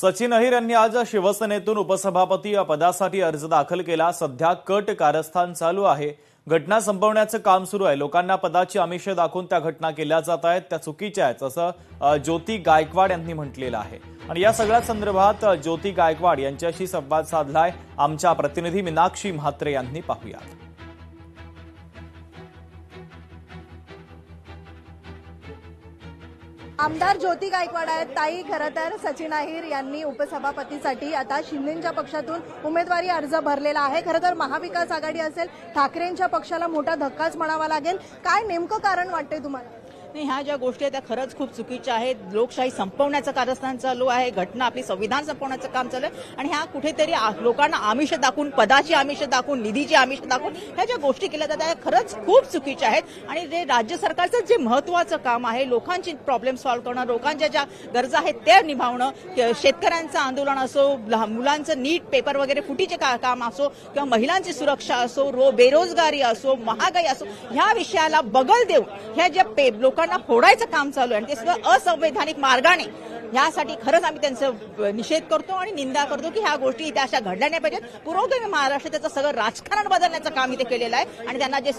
सचिन अहिर यांनी आज शिवसेनेतून उपसभापती या पदासाठी अर्ज दाखल केला। सध्या कट कारस्थान चालू आहे। घटना संपवण्याचं काम सुरू आहे। लोकांना पदाची आमिषं दाखवून त्या घटना केल्या जात आहेत, त्या चुकीच्या आहेत असं ज्योती गायकवाड यांनी म्हटलेलं आहे। आणि या सगळ्या संदर्भात ज्योती गायकवाड यांच्याशी संवाद साधलाय आमच्या प्रतिनिधी मीनाक्षी म्हात्रे यांनी। पाहूया। आमदार ज्योती गायकवाड आहेत। ताई, खरं तर सचिन अहिर यांनी उपसभापतीसाठी आता शिंदेच्या पक्षातून उमेदवारी अर्ज भरलेला आहे। खरं तर महाविकास आघाडी असेल, ठाकरेंच्या पक्षाला मोठा धक्काच म्हणावा लागेल। काय नेमकं कारण वाटतंय तुम्हाला? नाही, ह्या ज्या गोष्टी आहेत त्या खरंच खूप चुकीच्या आहेत। लोकशाही संपवण्याचं कारस्थान चालू आहे। घटना आपली संविधान संपवण्याचं काम चालू आहे आणि ह्या कुठेतरी लोकांना आमिष दाखवून, पदाची आमिष दाखवून, निधीची आमिष दाखवून ह्या ज्या गोष्टी केल्या जातात त्या खरंच खूप चुकीच्या आहेत। आणि जे राज्य सरकारचं जे महत्वाचं काम आहे, लोकांची प्रॉब्लेम सॉल्व्ह करणं, लोकांच्या ज्या गरजा आहेत त्या निभावणं, शेतकऱ्यांचं आंदोलन असो, मुलांचं नीट पेपर वगैरे फुटीचे काम असो किंवा महिलांची सुरक्षा असो, बेरोजगारी असो, महागाई असो, ह्या विषयाला बगल देऊन ह्या ज्या लोकांना फोडायचं काम चालू आहे आणि ते सगळं असंवैधानिक मार्गाने, यासाठी खरंच आम्ही त्यांचा निषेध करतो आणि निंदा करतो की ह्या गोष्टी इथे अशा घडल्या नाही पाहिजेत। पुरोगामी महाराष्ट्र त्याचं सगळं राजकारण बदलण्याचं काम इथे केलेलं आहे आणि त्यांना जे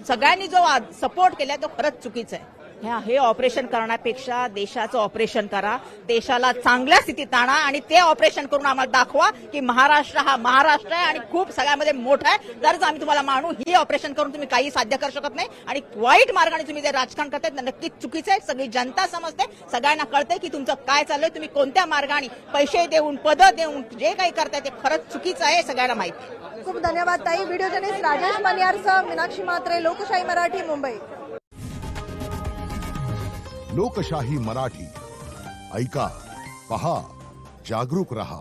सगळ्यांनी जो सपोर्ट केलाय तो खरंच चुकीचा आहे। हे ऑपरेशन करण्यापेक्षा देशाचं ऑपरेशन करा, देशाला चांगल्या स्थितीत आणा आणि ते ऑपरेशन करून आम्हाला दाखवा की महाराष्ट्र हा महाराष्ट्र आहे आणि खूप सगळ्यामध्ये मोठा आहे। तरच आम्ही तुम्हाला मानू। ही ऑपरेशन करून तुम्ही काही साध्य करू शकत नाही आणि वाईट मार्गाने तुम्ही जे राजकारण करताय ते नक्कीच चुकीचं आहे। सगळी जनता समजते, सगळ्यांना कळतंय की तुमचं काय चाललंय, तुम्ही कोणत्या मार्गाने पैसे देऊन, पदं देऊन जे काही करताय ते खरंच चुकीचं आहे, सगळ्यांना माहिती। खूप धन्यवाद ताई। व्हिडिओ जर्नलिस्ट राजेश मनियारसह मीनाक्षी म्हात्रे, लोकशाही मराठी, मुंबई। लोकशाही मराठी, ऐका, पहा, जागरूक रहा।